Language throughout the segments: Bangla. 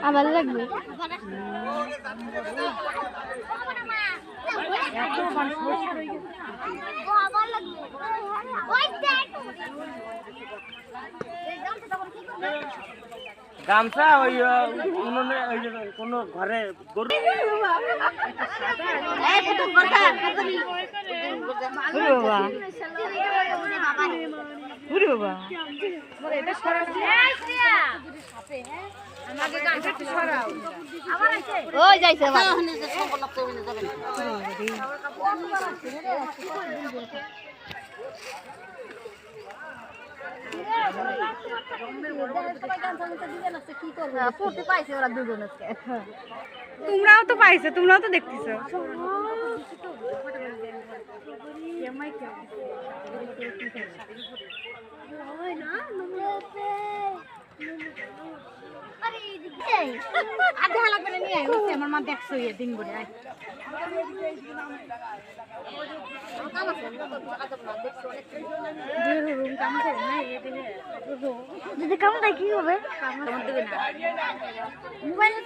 আবার লাগবে গামছা ওই উনুনে ওই যে কোন ঘরে গরু ওই যাইছে তোমরাও তো পাইছো, তোমরাও তো দেখতেছো। আমার মা দেখছো দিন বলে যদি কামড় দেয় কি হবে? কামড় দেবে না। মোবাইলে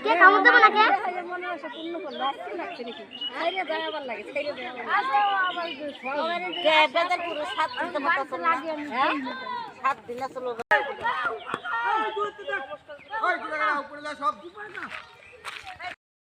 কে কামড় দেবে না কে? মনে হয় পূর্ণ করলো আসছে লাগছে নাকি? ছাইরে যায় আবার লাগে, ছাইরে যায় আবার লাগে। 7 দিন চলো।